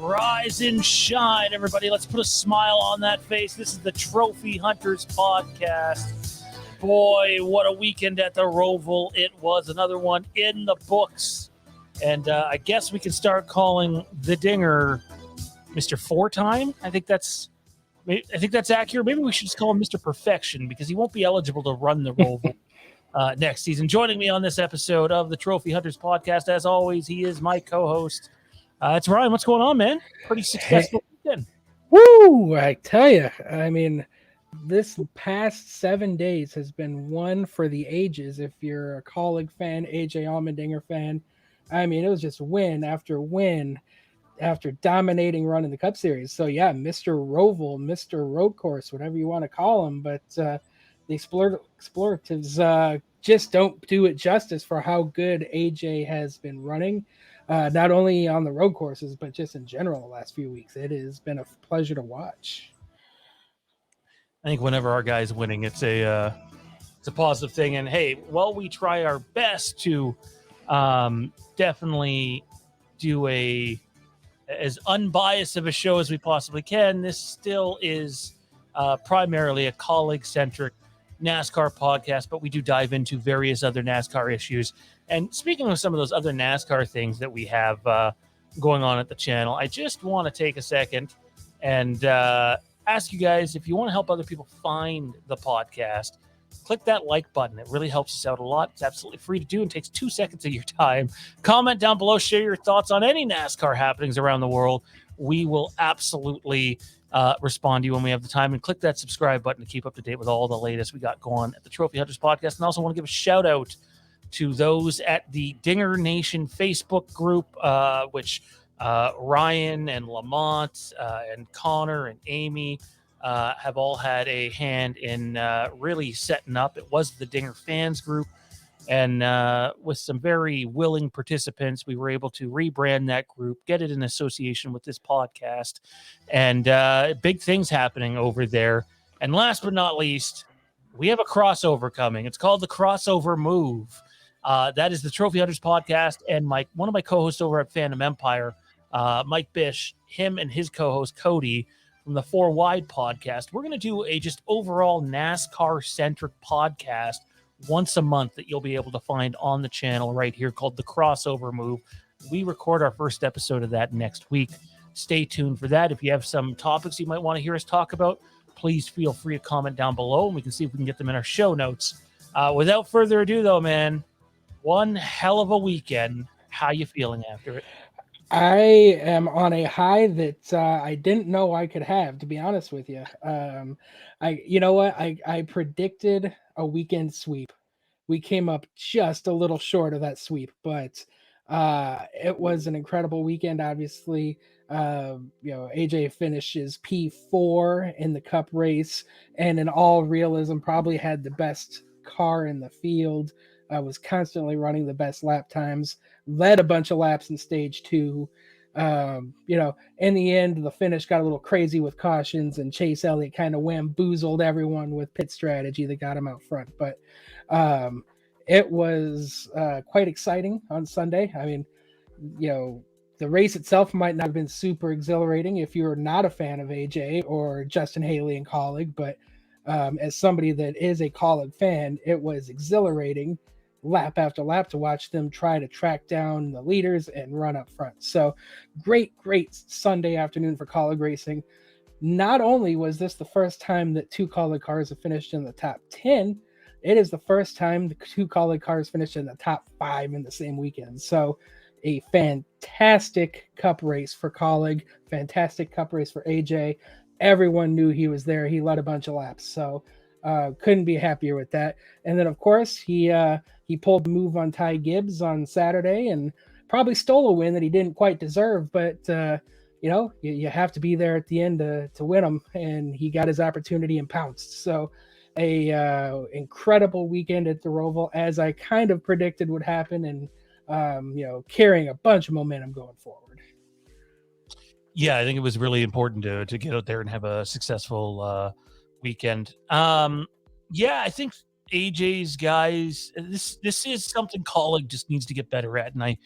Rise and shine, everybody. Let's put a smile on that face. This is the Trophy Hunters podcast. Boy, what a weekend at the Roval. It was another one in the books. And I guess we can start calling the Dinger Mr. Four-Time. I think that's accurate. Maybe we should just call him Mr. Perfection because he won't be eligible to run the Roval next season. Joining me on this episode of the Trophy Hunters podcast, as always, he is my co-host. It's Ryan. What's going on, man? Pretty successful weekend. Woo! I tell you, I mean, this past 7 days has been one for the ages. If you're a Kaulig fan, AJ Allmendinger fan, I mean, it was just win after dominating run in the Cup Series. So yeah, Mr. Roval, Mr. Road Course, whatever you want to call him, but the exploratives just don't do it justice for how good AJ has been running. Not only on the road courses, but just in general the last few weeks. It has been a pleasure to watch. I think whenever our guy's winning, it's a positive thing. And hey, while we try our best to definitely do as unbiased of a show as we possibly can, this still is primarily a Kaulig-centric NASCAR podcast, but we do dive into various other NASCAR issues. And speaking of some of those other NASCAR things that we have going on at the channel, I just want to take a second and ask you guys, if you want to help other people find the podcast, click that like button. It really helps us out a lot. It's absolutely free to do and takes 2 seconds of your time. Comment down below, share your thoughts on any NASCAR happenings around the world. We will absolutely respond to you when we have the time, and click that subscribe button to keep up to date with all the latest we got going at the Trophy Hunters podcast. And also want to give a shout out to those at the Dingernation Facebook group, which Ryan and Lamont and Connor and Amy have all had a hand in really setting up. It was the Dinger fans group, and with some very willing participants, we were able to rebrand that group, get it in association with this podcast, and big things happening over there. And last but not least, we have a crossover coming. It's called the Crossover Move. That is the Trophy Hunters podcast, and one of my co-hosts over at Phantom Empire, Mike Bish, him and his co-host Cody from the Four Wide podcast. We're going to do a just overall NASCAR-centric podcast once a month that you'll be able to find on the channel right here, called the Crossover Move. We record our first episode of that next week. Stay tuned for that. If you have some topics you might want to hear us talk about, please feel free to comment down below, and we can see if we can get them in our show notes. Without further ado, though, man, one hell of a weekend. How you feeling after it? I am on a high that I didn't know I could have, to be honest with you. I predicted a weekend sweep. We came up just a little short of that sweep, but it was an incredible weekend. Obviously, AJ finishes P4 in the Cup race, and in all realism, probably had the best car in the field. Was constantly running the best lap times, led a bunch of laps in stage 2. In the end, the finish got a little crazy with cautions, and Chase Elliott kind of wamboozled everyone with pit strategy that got him out front. But it was quite exciting on Sunday. I mean, the race itself might not have been super exhilarating if you're not a fan of AJ or Justin Haley and Kaulig, but as somebody that is a Kaulig fan, it was exhilarating lap after lap to watch them try to track down the leaders and run up front. So great Sunday afternoon for Kaulig Racing. Not only was this the first time that 2 Kaulig cars have finished in the top 10, it is the first time the 2 Kaulig cars finished in the top 5 in the same weekend. So a fantastic Cup race for Kaulig, fantastic Cup race for AJ. Everyone knew he was there. He led a bunch of laps. So couldn't be happier with that. And then, of course, he pulled the move on Ty Gibbs on Saturday and probably stole a win that he didn't quite deserve. But, you have to be there at the end to win them. And he got his opportunity and pounced. So a incredible weekend at the Roval, as I kind of predicted would happen, and, carrying a bunch of momentum going forward. Yeah, I think it was really important to get out there and have a successful weekend. I think AJ's guys, this is something Kaulig just needs to get better at, and it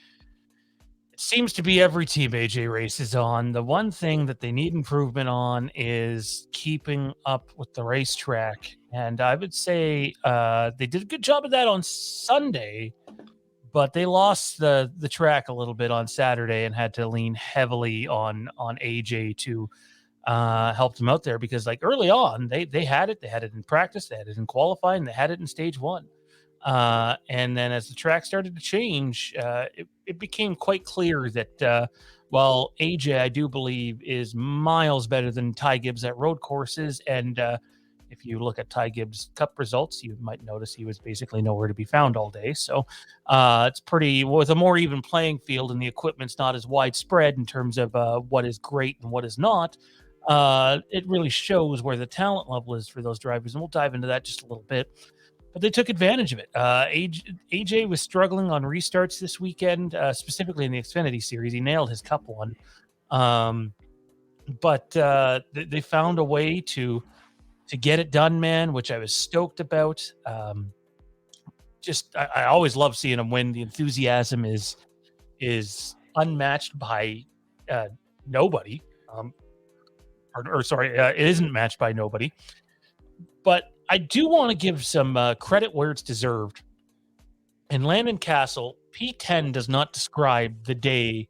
seems to be every team AJ races on. The one thing that they need improvement on is keeping up with the racetrack, and I would say they did a good job of that on Sunday, but they lost the track a little bit on Saturday and had to lean heavily on AJ to help them out there because like early on they had it in practice, they had it in qualifying, they had it in stage one. And then as the track started to change, it became quite clear that while AJ, I do believe, is miles better than Ty Gibbs at road courses. And if you look at Ty Gibbs' Cup results, you might notice he was basically nowhere to be found all day. So it's pretty, with a more even playing field and the equipment's not as widespread in terms of what is great and what is not. It really shows where the talent level is for those drivers. And we'll dive into that just a little bit. But they took advantage of it. AJ was struggling on restarts this weekend, specifically in the Xfinity Series. He nailed his Cup one. But they found a way to get it done, man, which I was stoked about. I always love seeing him win. The enthusiasm is unmatched by nobody. It isn't matched by nobody. But I do want to give some credit where it's deserved. In Landon Castle, P10 does not describe the day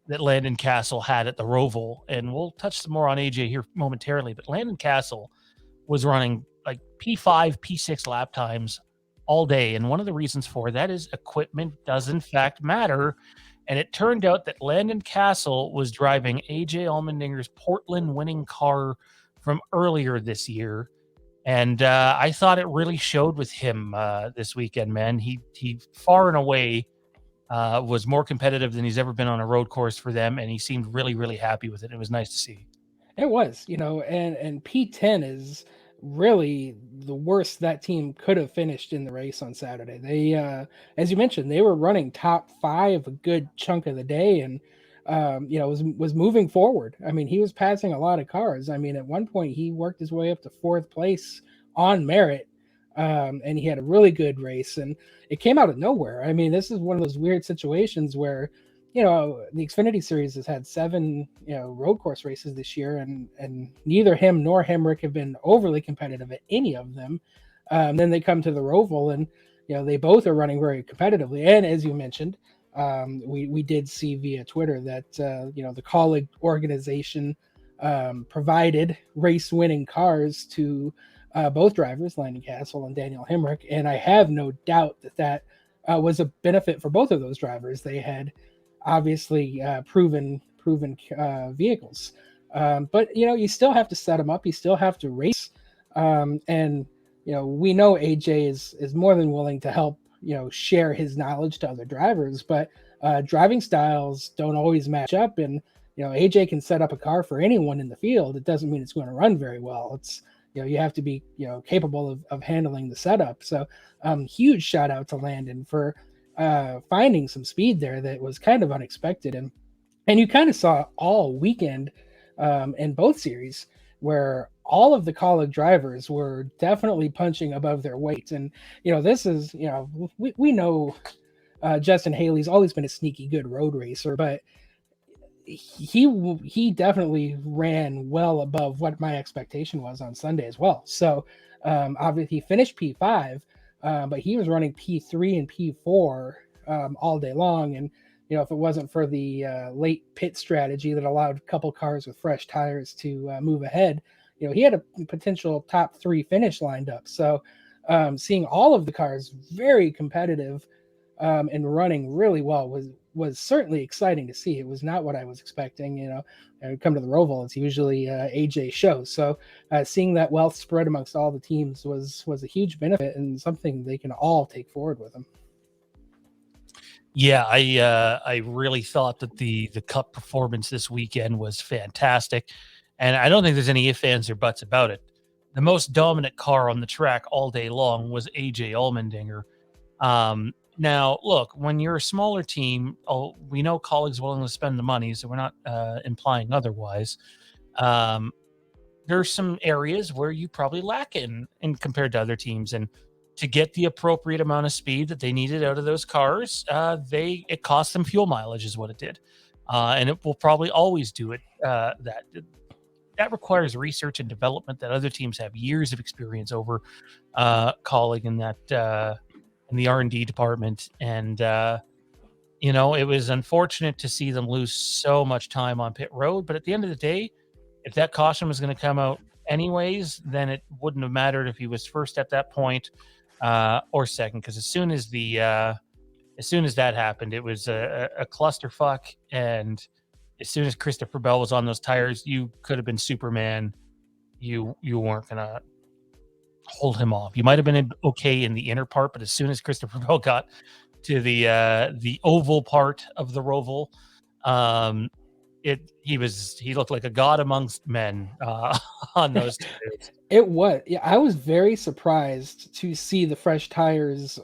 that Landon Castle had at the Roval, and we'll touch some more on AJ here momentarily, but Landon Castle was running like P5, P6 lap times all day, and one of the reasons for that is equipment does in fact matter, and it turned out that Landon Castle was driving AJ Allmendinger's Portland winning car from earlier this year. And I thought it really showed with him this weekend, man. He far and away was more competitive than he's ever been on a road course for them, and he seemed really, really happy with it. It was nice to see. It was, and P10 is really the worst that team could have finished in the race on Saturday. They, as you mentioned, they were running top 5 a good chunk of the day, and was moving forward. I mean, he was passing a lot of cars. I mean, at one point he worked his way up to 4th place on merit, and he had a really good race, and it came out of nowhere. I mean, this is one of those weird situations where the Xfinity Series has had 7 road course races this year, and neither him nor Hemrick have been overly competitive at any of them. Then they come to the Roval, and they both are running very competitively. And as you mentioned, we did see via Twitter that the Kaulig organization provided race-winning cars to both drivers, Landon Castle and Daniel Hemrick, and I have no doubt that was a benefit for both of those drivers. They had obviously proven vehicles, but you still have to set them up. You still have to race, and we know AJ is more than willing to help share his knowledge to other drivers, but driving styles don't always match up, and AJ can set up a car for anyone in the field. It doesn't mean it's going to run very well. It's you have to be capable of handling the setup. So huge shout out to Landon for finding some speed there that was kind of unexpected, and you kind of saw all weekend in both series where all of the Kaulig drivers were definitely punching above their weight. And this is we know Justin Haley's always been a sneaky good road racer, but he definitely ran well above what my expectation was on Sunday as well. So obviously he finished P5, but he was running P3 and P4 all day long. And if it wasn't for the late pit strategy that allowed a couple cars with fresh tires to move ahead, he had a potential top 3 finish lined up. So seeing all of the cars very competitive and running really well was certainly exciting to see. It was not what I was expecting. Come to the Roval, it's usually AJ show. So seeing that wealth spread amongst all the teams was a huge benefit and something they can all take forward with them. Yeah, I really thought that the Cup performance this weekend was fantastic, and I don't think there's any ifs, ands, or buts about it. The most dominant car on the track all day long was AJ Allmendinger. Now, look, when you're a smaller team, we know Kaulig's willing to spend the money, so we're not implying otherwise. There's some areas where you probably lack in compared to other teams, and to get the appropriate amount of speed that they needed out of those cars, it cost them fuel mileage is what it did. And it will probably always do it. That requires research and development that other teams have years of experience over, Kaulig in that in the R&D department. And it was unfortunate to see them lose so much time on pit road. But at the end of the day, if that caution was going to come out anyways, then it wouldn't have mattered if he was first at that point or second. Because as soon as that happened, it was a clusterfuck. And as soon as Christopher Bell was on those tires, you could have been Superman. You weren't gonna hold him off. You might have been okay in the inner part, but as soon as Christopher Bell got to the oval part of the Roval, he looked like a god amongst men on those tires. It was. Yeah, I was very surprised to see the fresh tires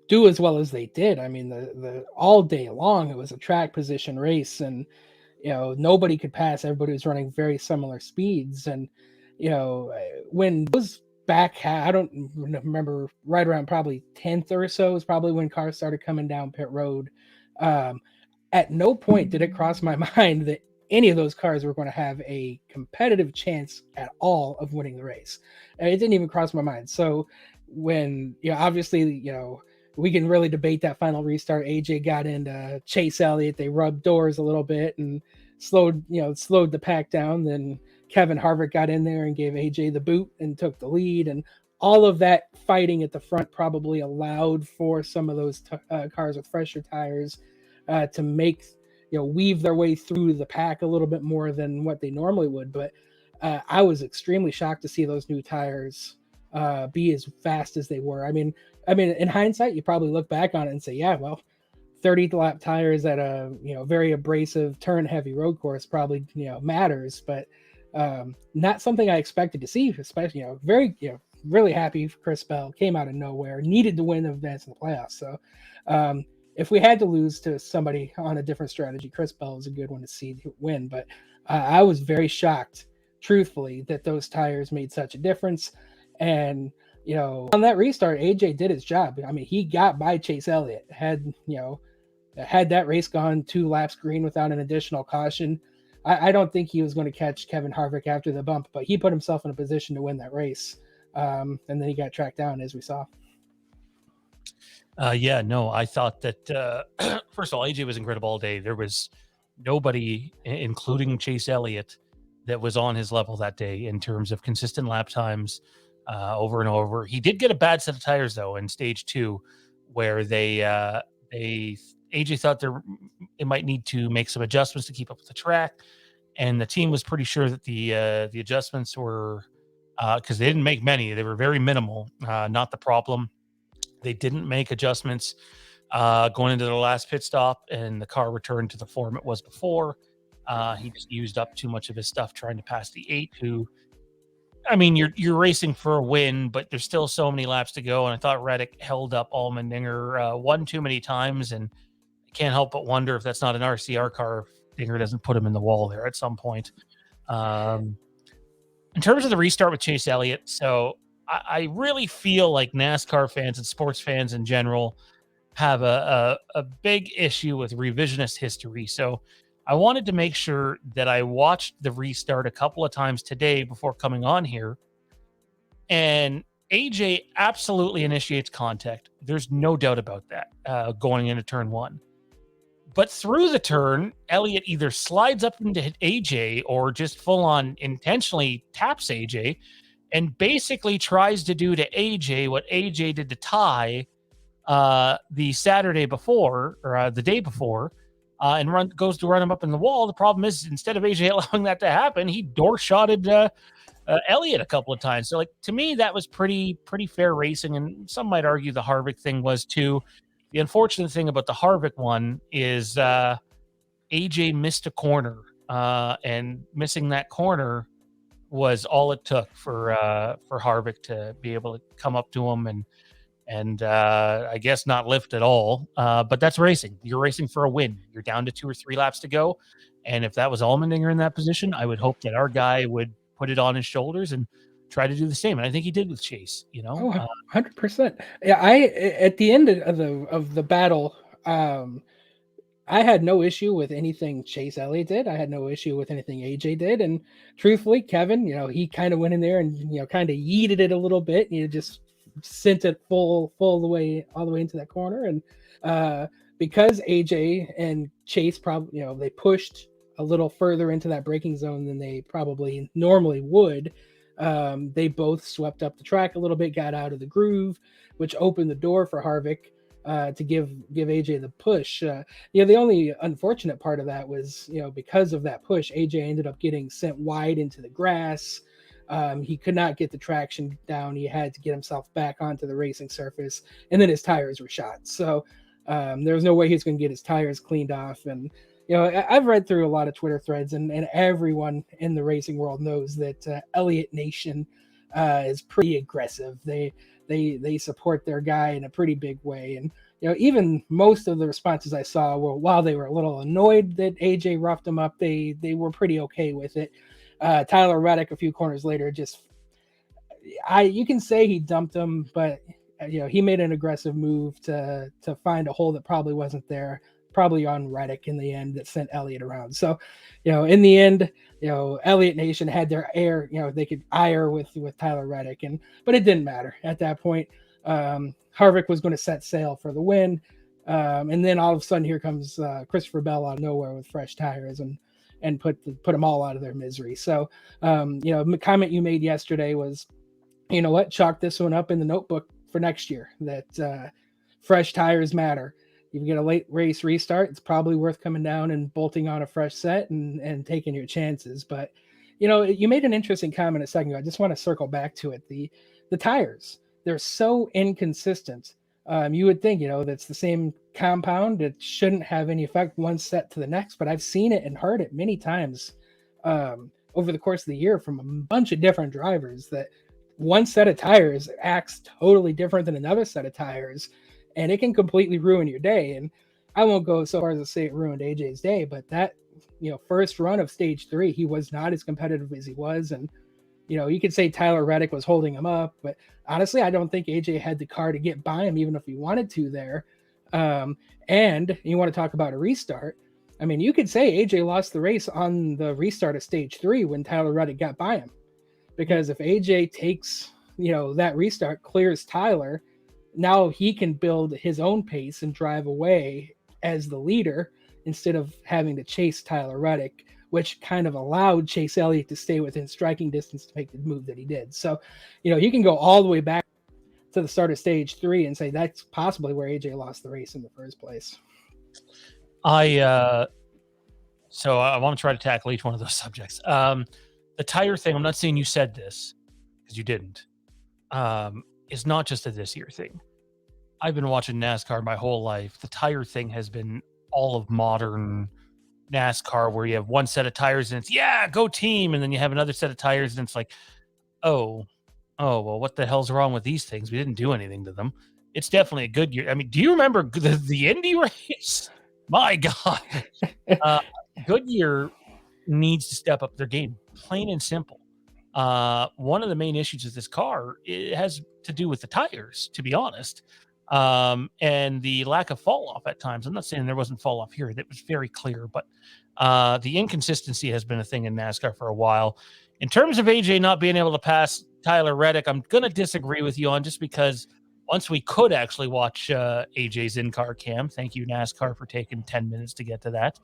do as well as they did. I mean, the all day long it was a track position race, and nobody could pass. Everybody was running very similar speeds, and when those back, I don't remember, right around probably 10th or so is probably when cars started coming down pit road. At no point did it cross my mind that any of those cars were going to have a competitive chance at all of winning the race. And it didn't even cross my mind. So when, obviously, we can really debate that final restart. AJ got into Chase Elliott. They rubbed doors a little bit and slowed the pack down. Then Kevin Harvick got in there and gave AJ the boot and took the lead. And all of that fighting at the front probably allowed for some of those cars with fresher tires to make, weave their way through the pack a little bit more than what they normally would. But I was extremely shocked to see those new tires be as fast as they were. I mean, in hindsight, you probably look back on it and say, yeah, well, 30 lap tires at a very abrasive turn heavy road course probably matters, but not something I expected to see. Especially really happy for Chris Bell. Came out of nowhere, needed to win the advance in the playoffs. So if we had to lose to somebody on a different strategy, Chris Bell is a good one to see win. But I was very shocked, truthfully, that those tires made such a difference. And on that restart, AJ did his job. I mean, he got by Chase Elliott. Had that race gone 2 laps green without an additional caution, I don't think he was going to catch Kevin Harvick after the bump. But he put himself in a position to win that race, and then he got tracked down, as we saw. I thought that first of all, AJ was incredible all day. There was nobody, including Chase Elliott, that was on his level that day in terms of consistent lap times. Over and over. He did get a bad set of tires though in stage 2, where AJ thought it might need to make some adjustments to keep up with the track, and the team was pretty sure that the adjustments were because they didn't make many. They were very minimal. Not the problem. They didn't make adjustments going into the last pit stop, and the car returned to the form it was before. He just used up too much of his stuff trying to pass the 8, who, I mean, you're racing for a win, but there's still so many laps to go. And I thought Reddick held up Allmendinger one too many times, and I can't help but wonder if that's not an RCR car if Dinger doesn't put him in the wall there at some point. In terms of the restart with Chase Elliott, so I really feel like NASCAR fans and sports fans in general have a big issue with revisionist history. So I wanted to make sure that I watched the restart a couple of times today before coming on here. And AJ absolutely initiates contact. There's no doubt about that going into turn 1. But through the turn, Elliott either slides up into AJ or just full on intentionally taps AJ and basically tries to do to AJ what AJ did to Ty the Saturday before, or the day before, and goes to run him up in the wall. The problem is, instead of AJ allowing that to happen, he door-shotted Elliott a couple of times. So, to me, that was pretty fair racing, and some might argue the Harvick thing was too. The unfortunate thing about the Harvick one is AJ missed a corner, and missing that corner was all it took for Harvick to be able to come up to him and I guess not lift at all. But that's racing. You're racing for a win. You're down to 2 or 3 laps to go. And if that was Allmendinger in that position, I would hope that our guy would put it on his shoulders and try to do the same. And I think he did with Chase, Oh, 100%. Yeah, at the end of the battle, I had no issue with anything Chase Elliott did. I had no issue with anything AJ did. And truthfully, Kevin, he kind of went in there and kind of yeeted it a little bit. Just sent it full the way all the way into that corner. And because AJ and Chase probably they pushed a little further into that braking zone than they probably normally would. They both swept up the track a little bit, got out of the groove, which opened the door for Harvick to give AJ the push. The only unfortunate part of that was, because of that push, AJ ended up getting sent wide into the grass. He could not get the traction down. He had to get himself back onto the racing surface, and then his tires were shot. So there was no way he was going to get his tires cleaned off. And I've read through a lot of Twitter threads, and everyone in the racing world knows that Elliott Nation is pretty aggressive. They support their guy in a pretty big way. And even most of the responses I saw were, while they were a little annoyed that AJ roughed them up, they were pretty okay with it. Tyler Reddick a few corners later you can say he dumped him, but he made an aggressive move to find a hole that probably wasn't there, probably on Reddick in the end, that sent Elliott around. So in the end, Elliott Nation had their air, they could ire with Tyler Reddick, but it didn't matter at that point. Harvick was going to set sail for the win. And then all of a sudden here comes Christopher Bell out of nowhere with fresh tires and put them all out of their misery. So, the comment you made yesterday was, chalk this one up in the notebook for next year, that fresh tires matter. You get a late race restart, it's probably worth coming down and bolting on a fresh set and taking your chances. But, you made an interesting comment a second ago. I just want to circle back to it. The tires, they're so inconsistent. You would think, that's the same compound. It shouldn't have any effect one set to the next, but I've seen it and heard it many times over the course of the year from a bunch of different drivers, that one set of tires acts totally different than another set of tires, and it can completely ruin your day. And I won't go so far as to say it ruined AJ's day, but that, first run of stage 3, he was not as competitive as he was. And, you could say Tyler Reddick was holding him up, but honestly, I don't think AJ had the car to get by him, even if he wanted to there. And you want to talk about a restart. I mean, you could say AJ lost the race on the restart of stage 3 when Tyler Reddick got by him, because if AJ takes, that restart, clears Tyler, now he can build his own pace and drive away as the leader instead of having to chase Tyler Reddick, which kind of allowed Chase Elliott to stay within striking distance to make the move that he did. So, you can go all the way back to the start of stage 3 and say that's possibly where AJ lost the race in the first place. So I want to try to tackle each one of those subjects. The tire thing, I'm not saying you said this, because you didn't, is not just a this year thing. I've been watching NASCAR my whole life. The tire thing has been all of modern NASCAR, where you have one set of tires and it's, yeah, go team. And then you have another set of tires and it's like, oh, well, what the hell's wrong with these things? We didn't do anything to them. It's definitely a good year. I mean, do you remember the Indy race? My God. Goodyear needs to step up their game, plain and simple. One of the main issues with this car, it has to do with the tires, to be honest, and the lack of fall off at times. I'm not saying there wasn't fall off here. That was very clear, but the inconsistency has been a thing in NASCAR for a while. In terms of AJ not being able to pass Tyler Reddick, I'm going to disagree with you on, just because once we could actually watch AJ's in-car cam. Thank you, NASCAR, for taking 10 minutes to get to that.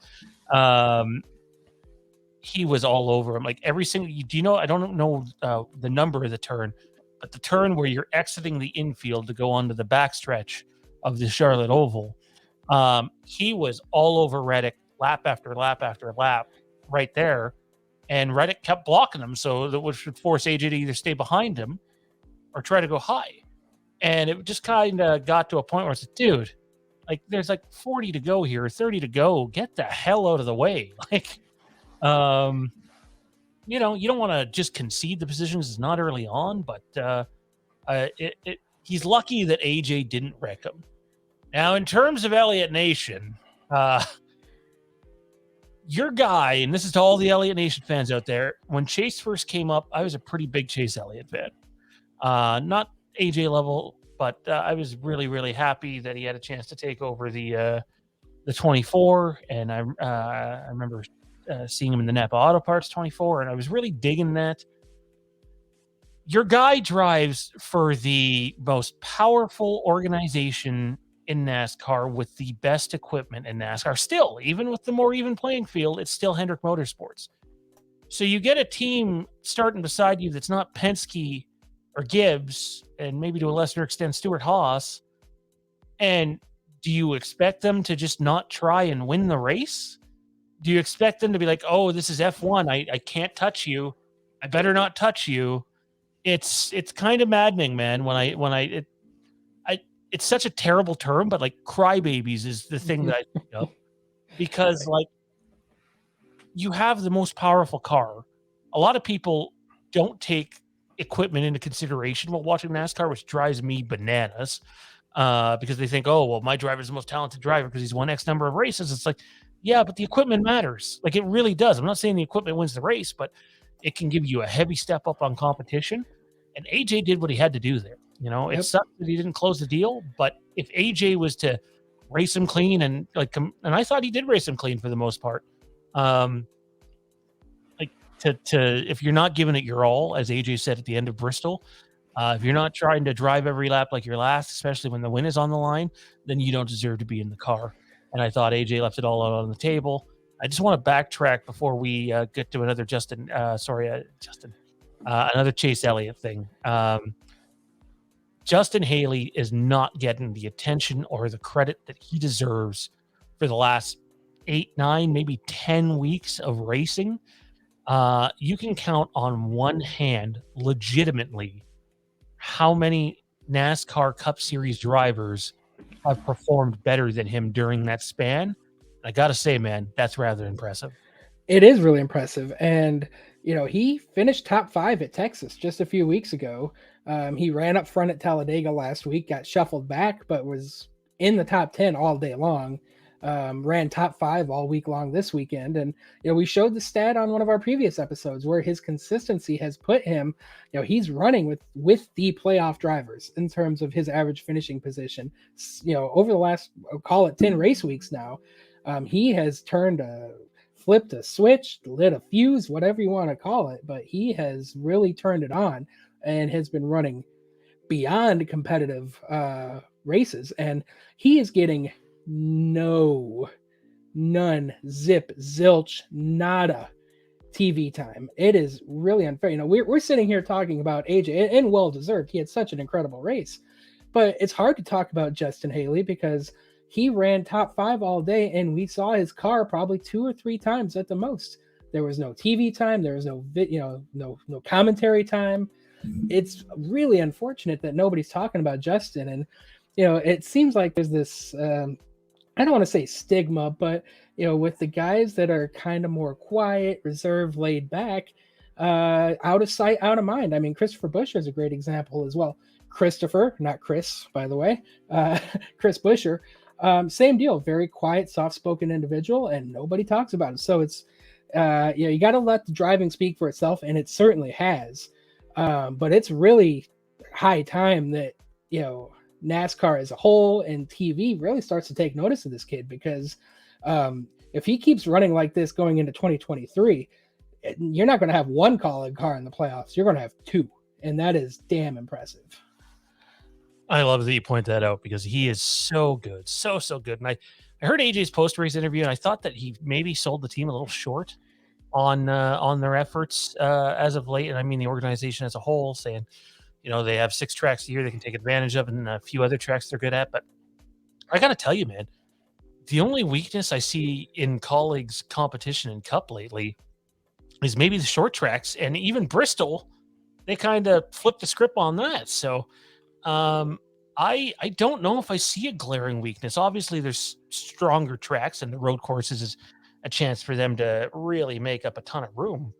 He was all over him. Like every single, I don't know the number of the turn, but the turn where you're exiting the infield to go onto the backstretch of the Charlotte Oval, he was all over Reddick lap after lap after lap right there. And Reddick kept blocking him, so that would force AJ to either stay behind him or try to go high. And it just kind of got to a point where it's like, dude, like there's like 40 to go here, 30 to go. Get the hell out of the way. Like, you don't want to just concede the positions. It's not early on, but he's lucky that AJ didn't wreck him. Now, in terms of Elliott Nation, your guy, and this is to all the Elliott Nation fans out there, when Chase first came up, I was a pretty big Chase Elliott fan. Not AJ level, but I was really, really happy that he had a chance to take over the 24. And I remember seeing him in the Napa Auto Parts 24, and I was really digging that. Your guy drives for the most powerful organization in NASCAR with the best equipment in NASCAR. Still, even with the more even playing field, it's still Hendrick Motorsports. So you get a team starting beside you that's not Penske or Gibbs, and maybe to a lesser extent Stewart Haas. And do you expect them to just not try and win the race? Do you expect them to be like, oh, this is F1. I can't touch you. I better not touch you. It's kind of maddening, man. It's such a terrible term, but like crybabies is the thing that I think of, because like you have the most powerful car. A lot of people don't take equipment into consideration while watching NASCAR, which drives me bananas, because they think, oh, well, my driver's the most talented driver because he's won X number of races. It's like, yeah, but the equipment matters. Like, it really does. I'm not saying the equipment wins the race, but it can give you a heavy step up on competition. And AJ did what he had to do there. You know, it sucks that he didn't close the deal, but if AJ was to race him clean and I thought he did race him clean for the most part. If you're not giving it your all, as AJ said at the end of Bristol, if you're not trying to drive every lap like your last, especially when the win is on the line, then you don't deserve to be in the car. And I thought AJ left it all out on the table. I just want to backtrack before we get to another another Chase Elliott thing. Justin Haley is not getting the attention or the credit that he deserves for the last 8, 9, maybe 10 weeks of racing. You can count on one hand, legitimately, how many NASCAR Cup Series drivers have performed better than him during that span. I got to say, man, that's rather impressive. It is really impressive. And, you know, he finished top 5 at Texas just a few weeks ago. He ran up front at Talladega last week, got shuffled back, but was in the top 10 all day long. Ran top 5 all week long this weekend. And, you know, we showed the stat on one of our previous episodes where his consistency has put him, you know, he's running with the playoff drivers in terms of his average finishing position. You know, over the last, call it 10 race weeks now, he has flipped a switch, lit a fuse, whatever you want to call it, but he has really turned it on and has been running beyond competitive races. And he is getting none, zip, zilch, nada TV time. It is really unfair. You know, we're sitting here talking about AJ, and well deserved. He had such an incredible race, but it's hard to talk about Justin Haley because he ran top 5 all day, and we saw his car probably 2 or 3 times at the most. There was no TV time. There was no commentary time. It's really unfortunate that nobody's talking about Justin. And, you know, it seems like there's this, I don't want to say stigma, but, you know, with the guys that are kind of more quiet, reserved, laid back, out of sight, out of mind. I mean, Christopher Buescher is a great example as well. Christopher, not Chris, by the way, Chris Buescher. Same deal, very quiet, soft-spoken individual, and nobody talks about him. So it's, you got to let the driving speak for itself, and it certainly has. But it's really high time that, you know, NASCAR as a whole and TV really starts to take notice of this kid, because if he keeps running like this going into 2023, you're not going to have one Kaulig car in the playoffs. You're going to have 2, and that is damn impressive. I love that you point that out because he is so good, so good. And I heard AJ's post-race interview, and I thought that he maybe sold the team a little short on their efforts as of late. And I mean the organization as a whole, saying, you know, they have 6 tracks a year they can take advantage of, and a few other tracks they're good at. But I got to tell you, man, the only weakness I see in Kaulig's competition in Cup lately is maybe the short tracks, and even Bristol, they kind of flipped the script on that. So I don't know if I see a glaring weakness. Obviously, there's stronger tracks, and the road courses is a chance for them to really make up a ton of room.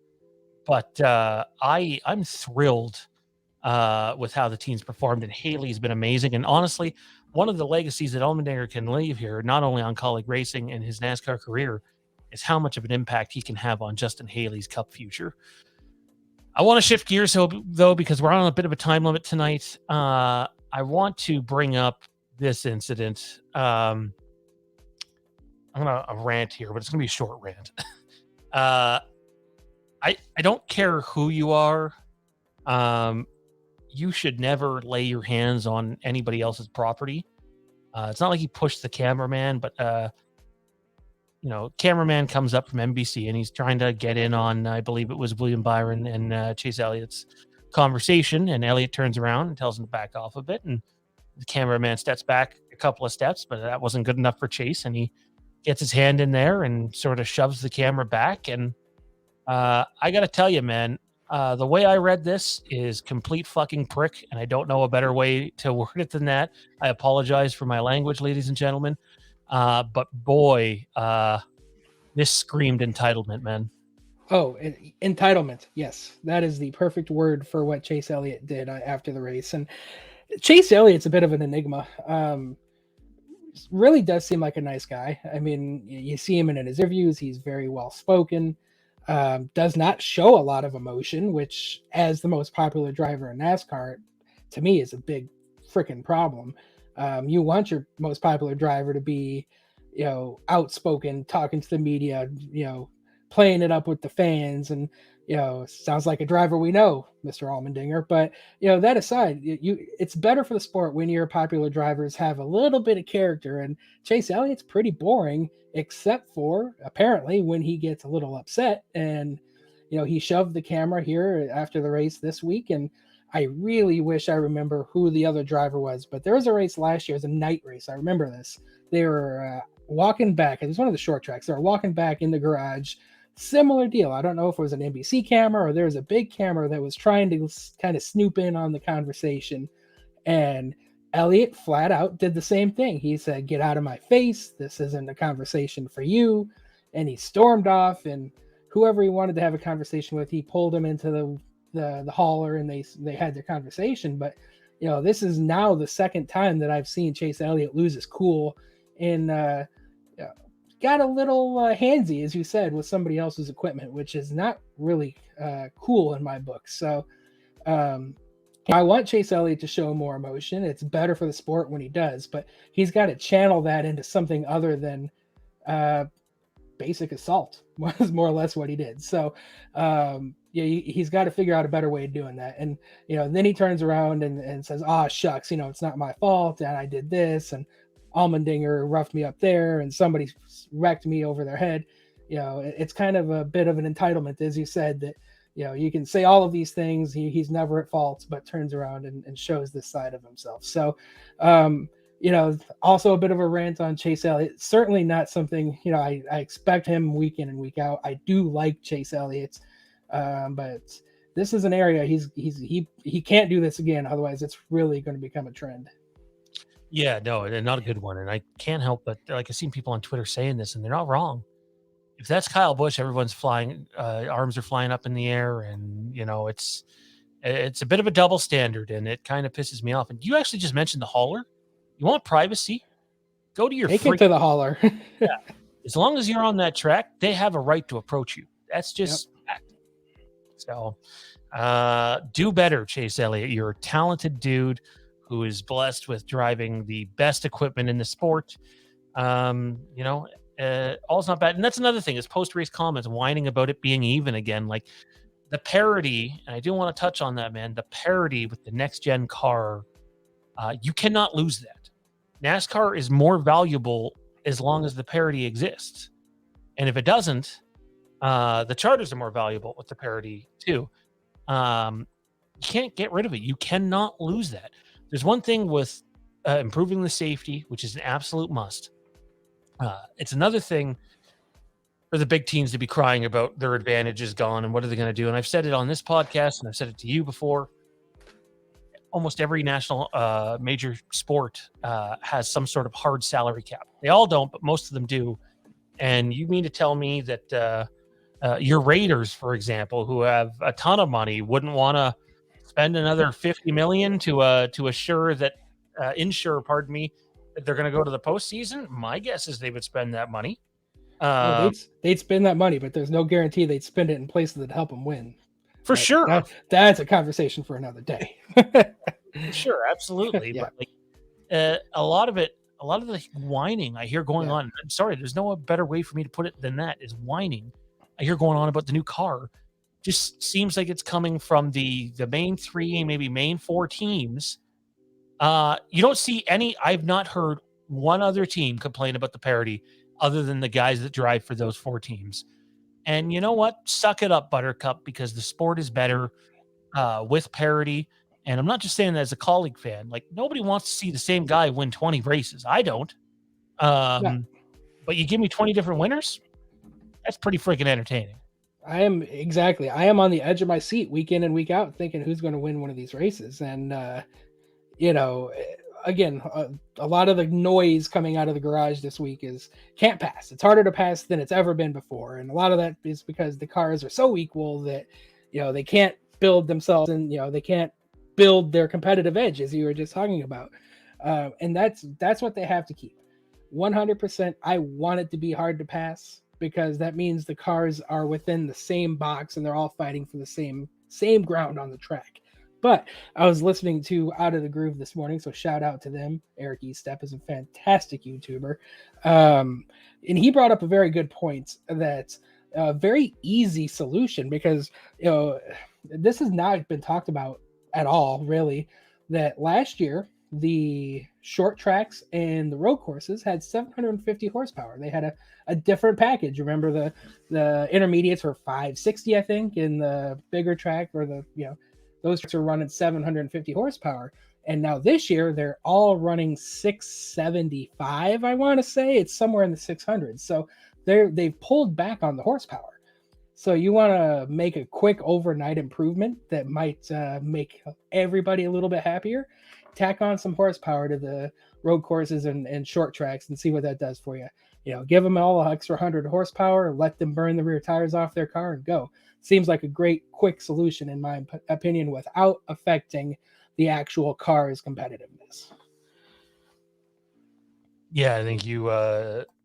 But I'm thrilled with how the team's performed, and Haley's been amazing. And honestly, one of the legacies that Allmendinger can leave here, not only on Kaulig Racing and his NASCAR career, is how much of an impact he can have on Justin Haley's Cup future. I want to shift gears, though, because we're on a bit of a time limit tonight. I want to bring up this incident. I'm going to rant here, but it's going to be a short rant. I don't care who you are. You should never lay your hands on anybody else's property. It's not like he pushed the cameraman, but cameraman comes up from NBC and he's trying to get in on, I believe it was William Byron and Chase Elliott's conversation, and Elliott turns around and tells him to back off a bit, and the cameraman steps back a couple of steps, but that wasn't good enough for Chase, and he gets his hand in there and sort of shoves the camera back. And I gotta tell you, man, the way I read this is complete fucking prick, and I don't know a better way to word it than that. I apologize for my language, ladies and gentlemen. But boy, this screamed entitlement, man. Oh, entitlement. Yes, that is the perfect word for what Chase Elliott did after the race. And Chase Elliott's a bit of an enigma. Really does seem like a nice guy. I mean, you see him in his interviews. He's very well spoken. Does not show a lot of emotion, which, as the most popular driver in NASCAR, to me is a big freaking problem. You want your most popular driver to be, outspoken, talking to the media, playing it up with the fans, and sounds like a driver we know, Mr. Allmendinger. But that aside, it's better for the sport when your popular drivers have a little bit of character. And Chase Elliott's pretty boring, except for apparently when he gets a little upset. And he shoved the camera here after the race this week, and I really wish I remember who the other driver was. But there was a race last year, it was a night race. I remember this. They were walking back. It was one of the short tracks. They were walking back in the garage. Similar deal. I don't know if it was an NBC camera or there was a big camera that was trying to kind of snoop in on the conversation. And Elliott flat out did the same thing. He said, "Get out of my face. This isn't a conversation for you." And he stormed off, and whoever he wanted to have a conversation with, he pulled him into the hauler, and they had their conversation. But this is now the second time that I've seen Chase Elliott lose his cool, and got a little handsy, as you said, with somebody else's equipment, which is not really cool in my book. So I want Chase Elliott to show more emotion. It's better for the sport when he does, but he's got to channel that into something other than basic assault, was more or less what he did. So he's got to figure out a better way of doing that. And then he turns around and says, "Ah, shucks, it's not my fault, and I did this, and Allmendinger roughed me up there, and somebody wrecked me over their head." It's kind of a bit of an entitlement, as you said, that you can say all of these things, he's never at fault, but turns around and shows this side of himself. So also a bit of a rant on Chase Elliott. Certainly not something I expect him week in and week out. I do like Chase Elliott, but this is an area he can't do this again, otherwise it's really going to become a trend. Yeah, no, and not a good one. And I can't help but, I've seen people on Twitter saying this, and they're not wrong. If that's Kyle Busch, everyone's flying, arms are flying up in the air, and it's a bit of a double standard, and it kind of pisses me off. And you actually just mentioned the hauler. You want privacy? Go to your Take it to the hauler. Yeah, as long as you're on that track, they have a right to approach you. That's just fact. So, do better, Chase Elliott. You're a talented dude who is blessed with driving the best equipment in the sport. All's not bad. And that's another thing, is post-race comments whining about it being even again. Like the parity, and I do want to touch on that, man, the parity with the next-gen car, you cannot lose that. NASCAR is more valuable as long as the parity exists. And if it doesn't, the charters are more valuable with the parity too. You can't get rid of it. You cannot lose that. There's one thing with improving the safety, which is an absolute must. It's another thing for the big teams to be crying about their advantage is gone and what are they going to do. And I've said it on this podcast, and I've said it to you before. Almost every national major sport has some sort of hard salary cap. They all don't, but most of them do. And you mean to tell me that your Raiders, for example, who have a ton of money, wouldn't want to spend another $50 million to ensure that that they're going to go to the postseason? My guess is they would spend that money. Oh, Um, they'd spend that money, but there's no guarantee they'd spend it in places that help them win. for But sure, that's a conversation for another day. for sure, absolutely. Yeah. But like a lot of the whining I hear going Yeah. on. I'm sorry, there's no better way for me to put it than that. Is whining I hear going on about the new car. Just seems like it's coming from the main three, maybe main four teams. You don't see any. I've not heard one other team complain about the parity other than the guys that drive for those four teams. And you know what? Suck it up, Buttercup, because the sport is better with parity. And I'm not just saying that as a Kaulig fan. Like nobody wants to see the same guy win 20 races. I don't. No, But you give me 20 different winners. That's pretty freaking entertaining. I am on the edge of my seat week in and week out, thinking who's going to win one of these races. And you know, again, a lot of the noise coming out of the garage this week is can't pass. It's harder to pass than it's ever been before, and a lot of that is because the cars are so equal that they can't build themselves, and they can't build their competitive edge, as you were just talking about. And that's what they have to keep. 100%. I want it to be hard to pass because that means the cars are within the same box and they're all fighting for the same ground on the track. But I was listening to Out of the Groove this morning, so shout out to them. Eric Estep is a fantastic YouTuber. And he brought up a very good point that a very easy solution, because this has not been talked about at all, really, that last year the short tracks and the road courses had 750 horsepower. They had a different package. Remember the intermediates were 560, I think, and the bigger track, or those tracks are running 750 horsepower. And now this year they're all running 675. I want to say it's somewhere in the 600s. So they've pulled back on the horsepower. So you want to make a quick overnight improvement that might make everybody a little bit happier. Tack on some horsepower to the road courses and short tracks and see what that does for you. Give them all an extra 100 horsepower, let them burn the rear tires off their car and go. Seems like a great quick solution in my opinion, without affecting the actual car's competitiveness. Yeah, I think you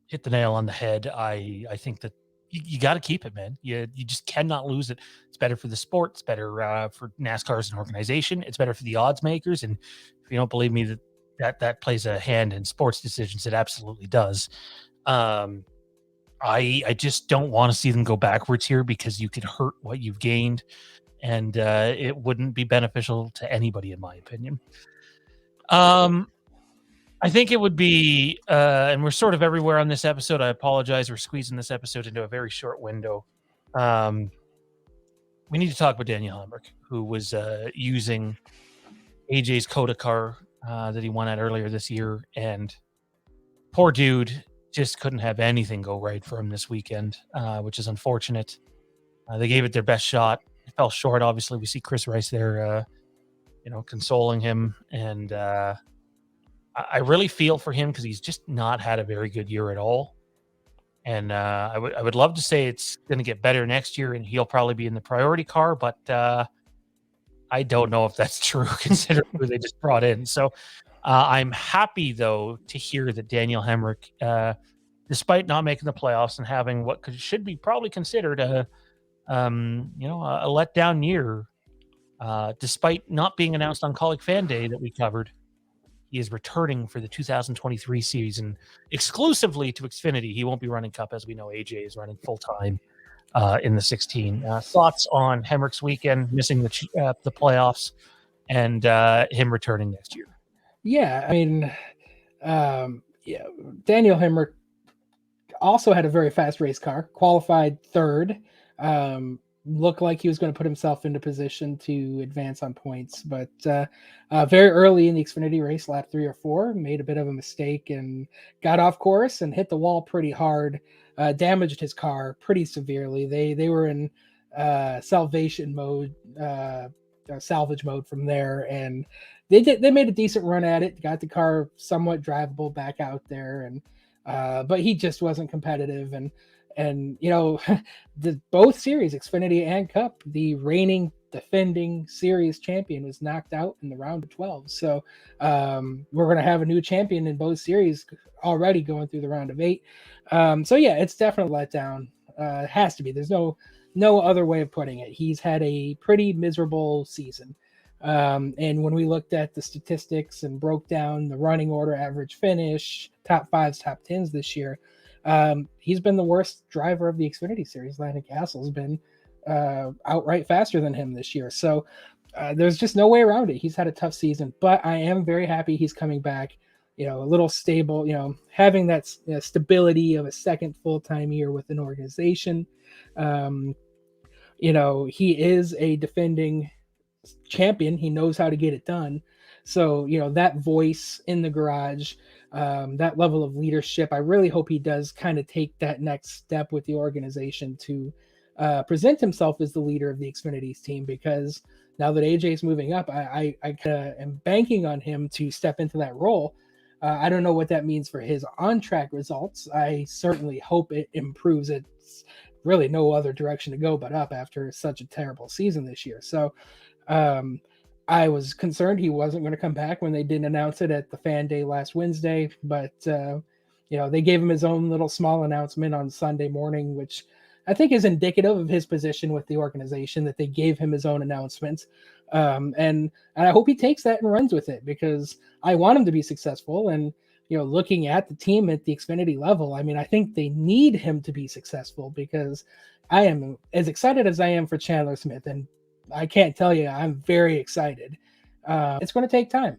hit the nail on the head. I think that you got to keep it, man. You just cannot lose it. It's better for the sport. It's better for NASCAR as an organization. It's better for the odds makers. And if you don't believe me that plays a hand in sports decisions, it absolutely does. I just don't want to see them go backwards here because you could hurt what you've gained, and it wouldn't be beneficial to anybody, in my opinion. I think it would be, and we're sort of everywhere on this episode. I apologize. We're squeezing this episode into a very short window. We need to talk about Daniel Hemric, who was using AJ's Coda car that he won at earlier this year. And poor dude just couldn't have anything go right for him this weekend, which is unfortunate. They gave it their best shot. It fell short. Obviously, we see Chris Rice there, consoling him. And I really feel for him because he's just not had a very good year at all. And I would love to say it's going to get better next year and he'll probably be in the priority car, but I don't know if that's true considering who they just brought in. So I'm happy, though, to hear that Daniel Hemric, despite not making the playoffs and having what should be probably considered a letdown year, despite not being announced on Kaulig Fan Day that we covered, he is returning for the 2023 season exclusively to Xfinity. He won't be running Cup, as we know. AJ is running full time in the 16. Thoughts on Hemric's weekend, missing the playoffs, and him returning next year? Yeah, I mean, Daniel Hemric also had a very fast race car, qualified third. Looked like he was going to put himself into position to advance on points, but very early in the Xfinity race, lap 3 or 4, made a bit of a mistake and got off course and hit the wall pretty hard, damaged his car pretty severely. They were in salvation mode, salvage mode from there, and they made a decent run at it, got the car somewhat drivable back out there, and but he just wasn't competitive. And both series, Xfinity and Cup, the reigning defending series champion was knocked out in the round of 12. So we're going to have a new champion in both series already going through the round of 8. So yeah, it's definitely let down. It has to be. There's no other way of putting it. He's had a pretty miserable season. And when we looked at the statistics and broke down the running order, average finish, top 5s, top 10s this year, he's been the worst driver of the Xfinity Series. Landon Castle's been outright faster than him this year. So there's just no way around it. He's had a tough season, but I am very happy he's coming back, a little stable, having that stability of a second full-time year with an organization. He is a defending champion. He knows how to get it done. So, that voice in the garage, that level of leadership, I really hope he does kind of take that next step with the organization to present himself as the leader of the Xfinity's team, because now that AJ's moving up, I am banking on him to step into that role. I don't know what that means for his on-track results. I certainly hope it improves. It's really no other direction to go but up after such a terrible season this year. So I was concerned he wasn't going to come back when they didn't announce it at the fan day last Wednesday, but they gave him his own little small announcement on Sunday morning, which I think is indicative of his position with the organization, that they gave him his own announcement. And I hope he takes that and runs with it, because I want him to be successful. And, looking at the team at the Xfinity level, I mean, I think they need him to be successful, because I am as excited as I am for Chandler Smith. And I can't tell you, I'm very excited. It's going to take time.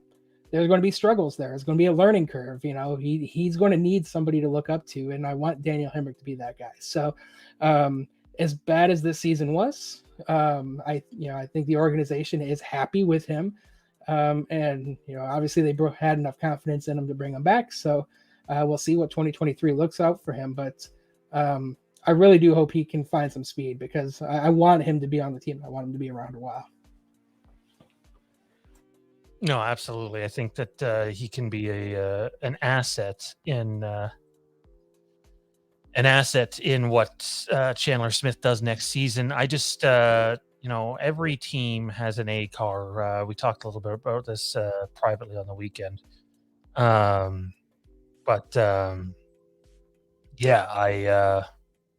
There's going to be struggles there. It's going to be a learning curve. He's going to need somebody to look up to, and I want Daniel Hemric to be that guy. So, as bad as this season was, I think the organization is happy with him, and obviously they had enough confidence in him to bring him back. So, we'll see what 2023 looks out for him, but. I really do hope he can find some speed, because I want him to be on the team. I want him to be around a while. No, absolutely. I think that he can be an asset in what Chandler Smith does next season. I just every team has an A car. We talked a little bit about this privately on the weekend.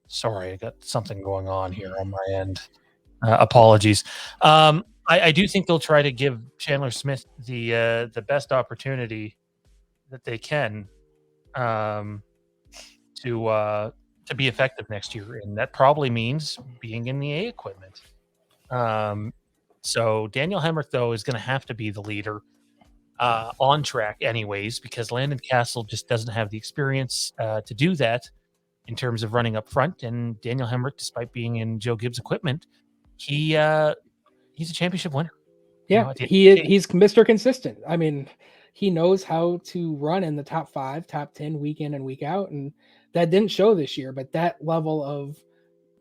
Sorry, I got something going on here on my end. Apologies. I do think they'll try to give Chandler Smith the best opportunity that they can to be effective next year, and that probably means being in the A equipment. So Daniel Hemric, though, is going to have to be the leader on track anyways, because Landon Castle just doesn't have the experience to do that in terms of running up front. And Daniel Hemric, despite being in Joe Gibbs equipment, he's a championship winner. Yeah, he's Mr. Consistent. I mean, he knows how to run in the top 5, top 10 week in and week out. And that didn't show this year, but that level of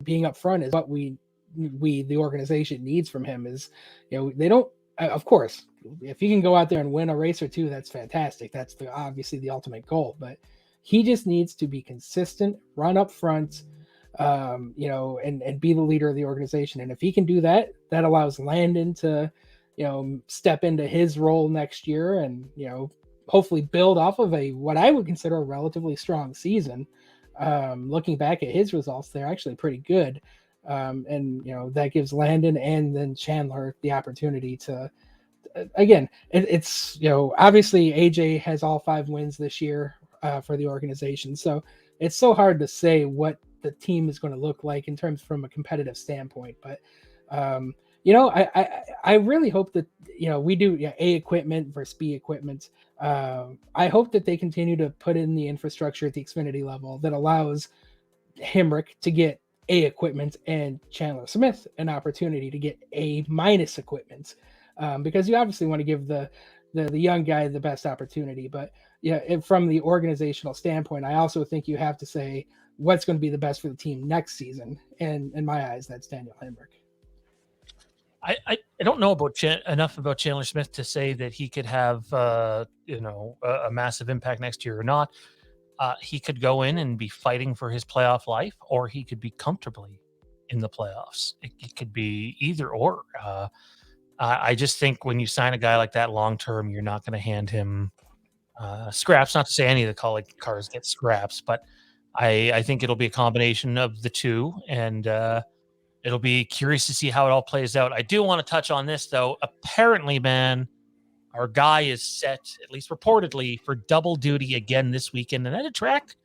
being up front is what the organization needs from him. Is, they don't, of course, if he can go out there and win a race or two, that's fantastic. That's obviously the ultimate goal, but he just needs to be consistent, run up front, and be the leader of the organization. And if he can do that, that allows Landon to, step into his role next year and, hopefully build off of what I would consider a relatively strong season. Looking back at his results, they're actually pretty good. And that gives Landon and then Chandler the opportunity to, again, it's, obviously AJ has all 5 wins this year for the organization. So it's so hard to say what the team is going to look like in terms from a competitive standpoint. But, I really hope that, we do A equipment versus B equipment. I hope that they continue to put in the infrastructure at the Xfinity level that allows Hemric to get A equipment and Chandler Smith an opportunity to get A- equipment, because you obviously want to give the young guy the best opportunity. But from the organizational standpoint, I also think you have to say what's going to be the best for the team next season. And in my eyes, that's Daniel Hemric. I don't know enough about Chandler Smith to say that he could have a massive impact next year or not. He could go in and be fighting for his playoff life, or he could be comfortably in the playoffs. It could be either or. I just think when you sign a guy like that long term, you're not going to hand him scraps. Not to say any of the Kaulig cars get scraps, but I think it'll be a combination of the two, and it'll be curious to see how it all plays out. I do want to touch on this though. Apparently, man, our guy is set, at least reportedly, for double duty again this weekend, and at a track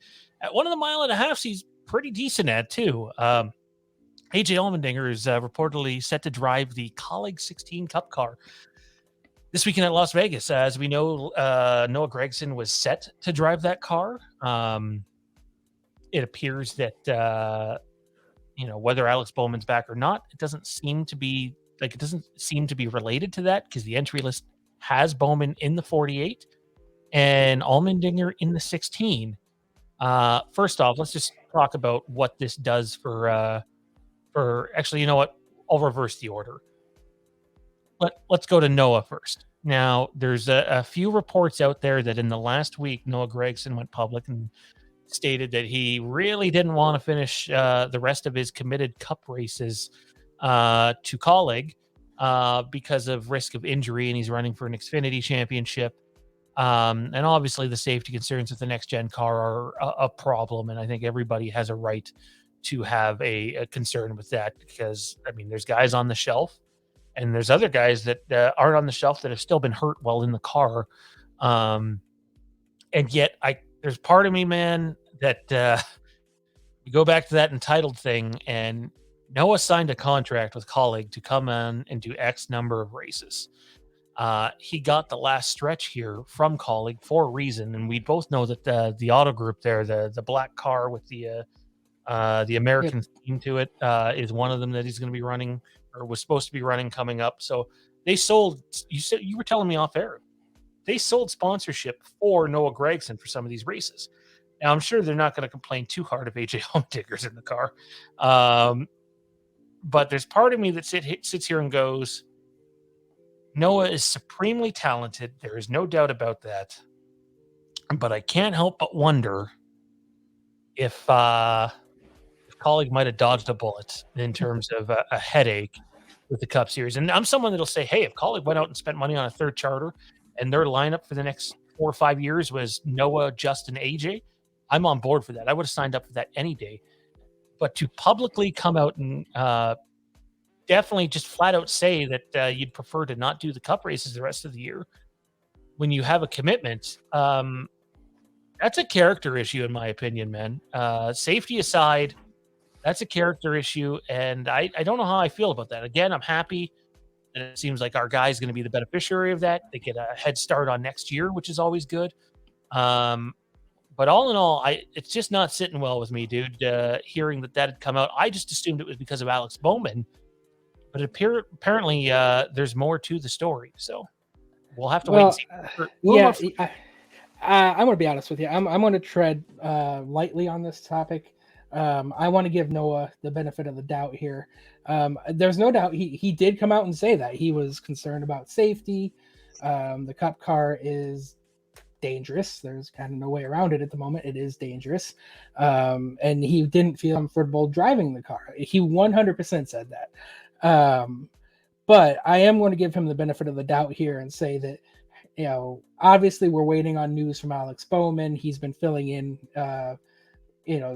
at 1.5 miles he's pretty decent at too. AJ Allmendinger is reportedly set to drive the Kaulig 16 Cup car this weekend at Las Vegas. As we know, Noah Gragson was set to drive that car. It appears that whether Alex Bowman's back or not, it doesn't seem to be related to that, because the entry list has Bowman in the 48 and Allmendinger in the 16. First off, let's just talk about what this does for actually, you know what? I'll reverse the order. Let's go to Noah first. Now, there's a few reports out there that in the last week, Noah Gragson went public and stated that he really didn't want to finish the rest of his committed Cup races to Kaulig because of risk of injury, and he's running for an Xfinity championship. And obviously, the safety concerns with the next gen car are a problem, and I think everybody has a right to have a concern with that, because I mean, there's guys on the shelf, and there's other guys that aren't on the shelf that have still been hurt while in the car. And yet, there's part of me, man, that you go back to that entitled thing, and Noah signed a contract with Kaulig to come in and do X number of races. He got the last stretch here from Kaulig for a reason, and we both know that the auto group there, the black car with the American theme to it, is one of them that he's going to be running, or was supposed to be running, coming up. So they sold. You were telling me off air, they sold sponsorship for Noah Gragson for some of these races. Now, I'm sure they're not going to complain too hard if AJ Allmendinger's in the car. But there's part of me that sits here and goes, Noah is supremely talented. There is no doubt about that. But I can't help but wonder if Kaulig might have dodged a bullet in terms of a headache with the Cup Series. And I'm someone that'll say, hey, if Kaulig went out and spent money on a third charter and their lineup for the next 4 or 5 years was Noah, Justin, AJ, I'm on board for that. I would have signed up for that any day. But to publicly come out and definitely just flat out say that you'd prefer to not do the Cup races the rest of the year when you have a commitment, that's a character issue, in my opinion, man. Safety aside, that's a character issue, and I don't know how I feel about that. Again, I'm happy that it seems like our guy's going to be the beneficiary of that. They get a head start on next year, which is always good. But all in all, it's just not sitting well with me, dude. Hearing that had come out, I just assumed it was because of Alex Bowman, but apparently there's more to the story. So we'll have to wait and see. I'm going to be honest with you. I'm going to tread lightly on this topic. I want to give Noah the benefit of the doubt here. There's no doubt he did come out and say that he was concerned about safety. The Cup car is dangerous. There's kind of no way around it at the moment. It is dangerous. And he didn't feel comfortable driving the car. He 100% said that. But I am going to give him the benefit of the doubt here and say that, obviously we're waiting on news from Alex Bowman. He's been filling in,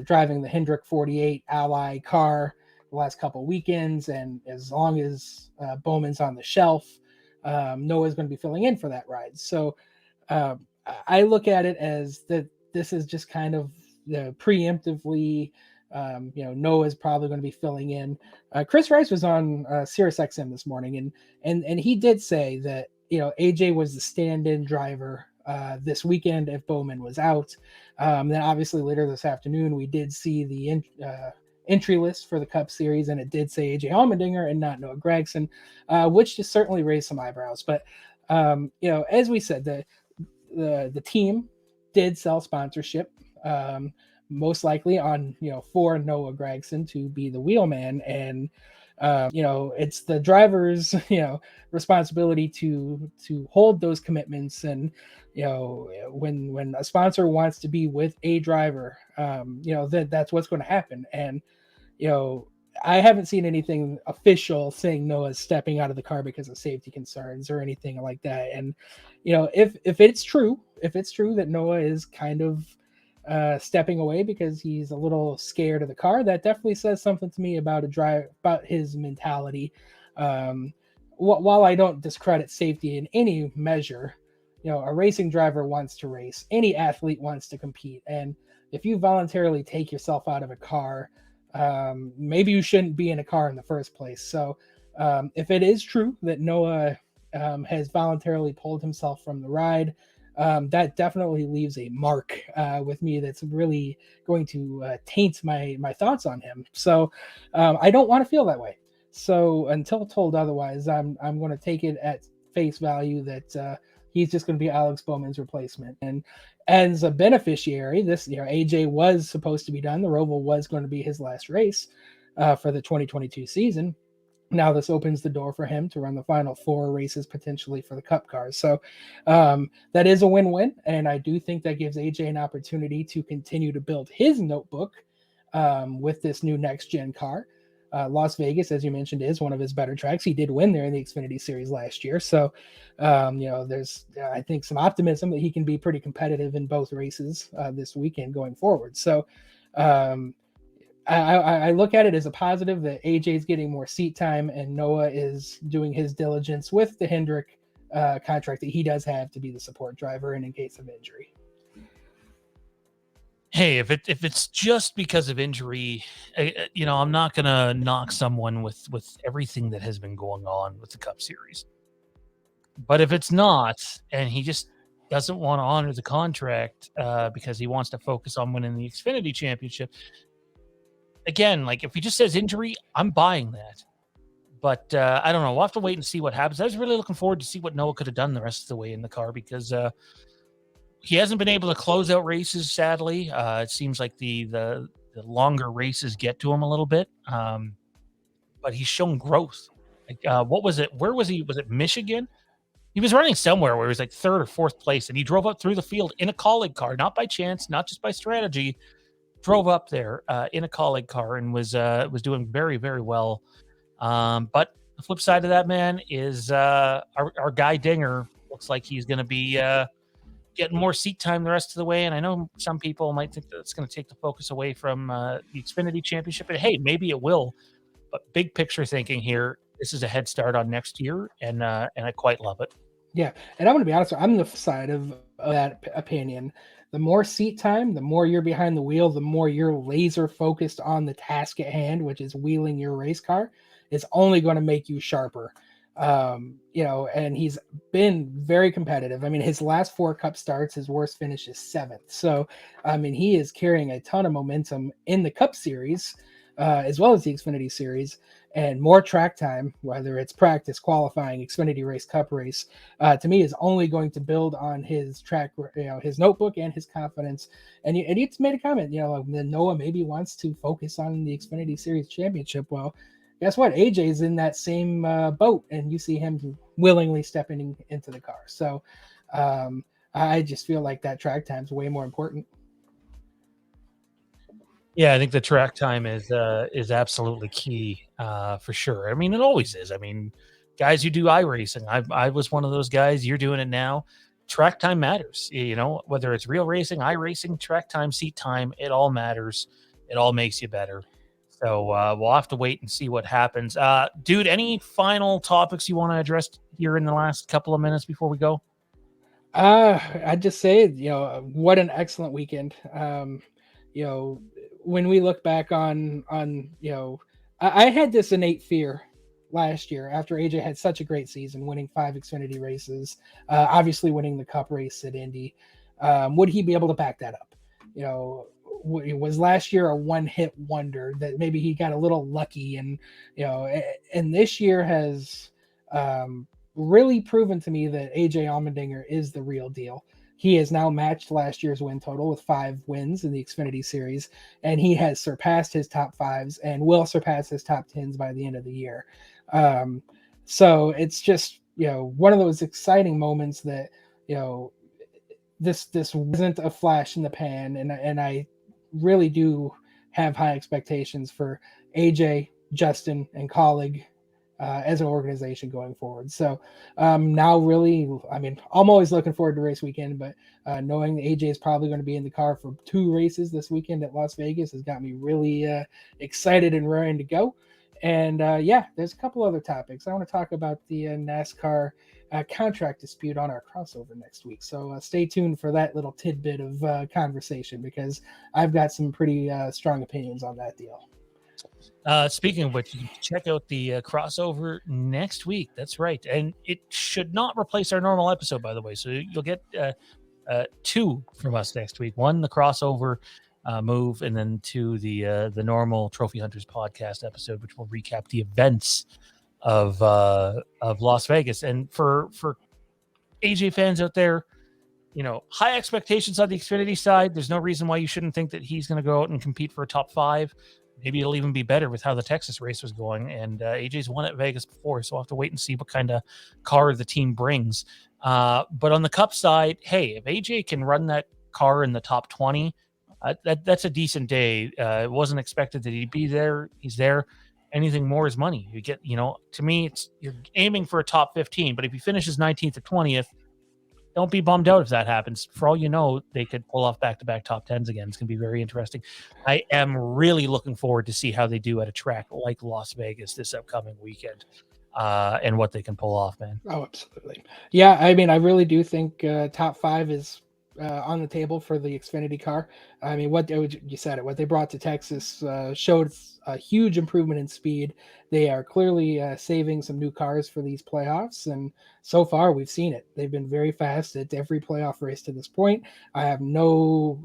driving the Hendrick 48 Ally car the last couple weekends. And as long as Bowman's on the shelf, Noah's going to be filling in for that ride. So I look at it as that this is just kind of preemptively, Noah's probably going to be filling in. Chris Rice was on SiriusXM this morning, and he did say that, AJ was the stand-in driver this weekend if Bowman was out. Then obviously later this afternoon, we did see the entry list for the Cup Series, and it did say AJ Allmendinger and not Noah Gragson, which just certainly raised some eyebrows. But, as we said, the team did sell sponsorship, most likely on, for Noah Gragson to be the wheelman. And, it's the driver's, responsibility to hold those commitments. And, when a sponsor wants to be with a driver, that's what's going to happen. And, I haven't seen anything official saying Noah's stepping out of the car because of safety concerns or anything like that. And if it's true, that Noah is kind of stepping away because he's a little scared of the car, that definitely says something to me about about his mentality. While I don't discredit safety in any measure, a racing driver wants to race. Any athlete wants to compete, and if you voluntarily take yourself out of a car, maybe you shouldn't be in a car in the first place. So if it is true that Noah has voluntarily pulled himself from the ride, that definitely leaves a mark with me that's really going to taint my thoughts on him. So I don't want to feel that way. So until told otherwise, I'm going to take it at face value that he's just going to be Alex Bowman's replacement. And as a beneficiary, this AJ was supposed to be done. The Roval was going to be his last race for the 2022 season. Now this opens the door for him to run the final 4 races potentially for the Cup cars. So that is a win-win, and I do think that gives AJ an opportunity to continue to build his notebook with this new next-gen car. Las Vegas, as you mentioned, is one of his better tracks. He did win there in the Xfinity Series last year. So, there's, I think, some optimism that he can be pretty competitive in both races this weekend going forward. So, I look at it as a positive that AJ is getting more seat time and Noah is doing his diligence with the Hendrick contract that he does have to be the support driver and in case of injury. Hey, if it's just because of injury, I'm not gonna knock someone with everything that has been going on with the Cup Series. But if it's not, and he just doesn't want to honor the contract because he wants to focus on winning the Xfinity Championship, again, like if he just says injury, I'm buying that. But I don't know. We'll have to wait and see what happens. I was really looking forward to see what Noah could have done the rest of the way in the car because he hasn't been able to close out races, sadly. It seems like the longer races get to him a little bit. But he's shown growth. Like, what was it? Where was he? Was it Michigan? He was running somewhere where he was like 3rd or 4th place, and he drove up through the field in a Kaulig car, not by chance, not just by strategy. Drove up there in a Kaulig car and was doing very, very well. But the flip side of that, man, is our guy Dinger looks like he's going to be getting more seat time the rest of the way. And I know some people might think that it's going to take the focus away from the Xfinity Championship. And hey, maybe it will. But big picture thinking here, this is a head start on next year, and I quite love it. Yeah, and I'm going to be honest, I'm the side of that opinion. The more seat time, the more you're behind the wheel, the more you're laser focused on the task at hand, which is wheeling your race car, is only going to make you sharper. And he's been very competitive. I mean, his last 4 Cup starts, his worst finish is 7th. So, I mean, he is carrying a ton of momentum in the Cup Series, as well as the Xfinity Series, and more track time, whether it's practice, qualifying, Xfinity race, Cup race, to me is only going to build on his track, his notebook and his confidence. And he's made a comment, Noah maybe wants to focus on the Xfinity Series championship. Well, guess what? AJ's in that same boat, and you see him willingly stepping into the car. So I just feel like that track time is way more important. Yeah, I think the track time is absolutely key for sure. I mean, it always is. I mean, guys who do iRacing, I was one of those guys. You're doing it now. Track time matters. Whether it's real racing, iRacing, track time, seat time, it all matters. It all makes you better. So we'll have to wait and see what happens. Dude, any final topics you want to address here in the last couple of minutes before we go? I'd just say, what an excellent weekend. When we look back on I had this innate fear last year after AJ had such a great season, winning 5 Xfinity races, obviously winning the Cup race at Indy. Would he be able to back that up? Was last year a one-hit wonder that maybe he got a little lucky, and this year has really proven to me that AJ Allmendinger is the real deal. He has now matched last year's win total with 5 wins in the Xfinity Series, and he has surpassed his top 5s and will surpass his top 10s by the end of the year. So it's just, one of those exciting moments that, this wasn't a flash in the pan, and I really do have high expectations for AJ Justin and Kaulig as an organization going forward. So now really, I mean, I'm always looking forward to race weekend, but knowing that AJ is probably going to be in the car for 2 races this weekend at Las Vegas has got me really excited and raring to go. And yeah, there's a couple other topics. I want to talk about the NASCAR contract dispute on our crossover next week. So stay tuned for that little tidbit of conversation, because I've got some pretty strong opinions on that deal. Speaking of which, you can check out the crossover next week. That's right. And it should not replace our normal episode, by the way. So you'll get 2 from us next week. 1, the crossover move, and then 2, the normal Trophy Hunters podcast episode, which will recap the events of Las Vegas. And for AJ fans out there, high expectations on the Xfinity side. There's no reason why you shouldn't think that he's going to go out and compete for a top 5. Maybe it'll even be better with how the Texas race was going. And AJ's won at Vegas before, so we'll have to wait and see what kind of car the team brings. But on the Cup side, hey, if AJ can run that car in the top 20, that's a decent day. It wasn't expected that he'd be there. He's there. Anything more is money. You get, to me, you're aiming for a top 15, but if he finishes 19th or 20th, don't be bummed out if that happens. For all you know, they could pull off back-to-back top 10s again. It's going to be very interesting. I am really looking forward to see how they do at a track like Las Vegas this upcoming weekend, and what they can pull off, man. Oh, absolutely. Yeah, I mean, I really do think top 5 is on the table for the Xfinity car. I mean, what you said it, what they brought to Texas showed a huge improvement in speed. They are clearly saving some new cars for these playoffs, and so far we've seen it. They've been very fast at every playoff race to this point. I have no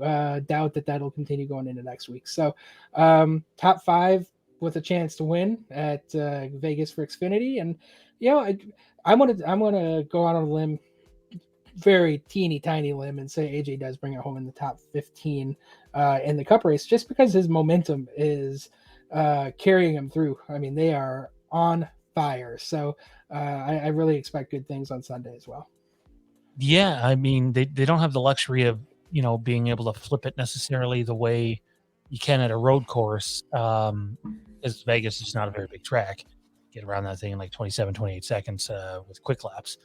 doubt that that'll continue going into next week. So top 5 with a chance to win at Vegas for Xfinity. And I'm gonna go out on a limb, very teeny tiny limb, and say AJ does bring it home in the top 15 in the Cup race, just because his momentum is carrying him through. I mean, they are on fire. So I really expect good things on Sunday as well. Yeah, I mean, they don't have the luxury of being able to flip it necessarily the way you can at a road course, because Vegas is not a very big track. Get around that thing in like 27, 28 seconds with quick laps.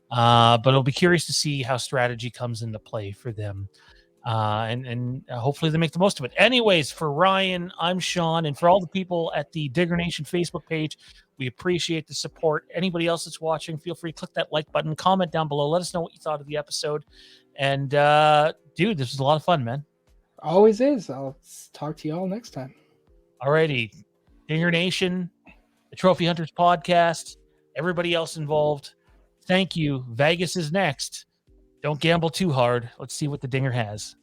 But it'll be curious to see how strategy comes into play for them. And hopefully they make the most of it. Anyways, for Ryan, I'm Sean. And for all the people at the Dingernation Facebook page, we appreciate the support. Anybody else that's watching, feel free to click that like button, comment down below. Let us know what you thought of the episode. And dude, this was a lot of fun, man. Always is. I'll talk to you all next time. Alrighty. Dingernation, the Trophy Hunters podcast, everybody else involved. Thank you. Vegas is next. Don't gamble too hard. Let's see what the Dinger has.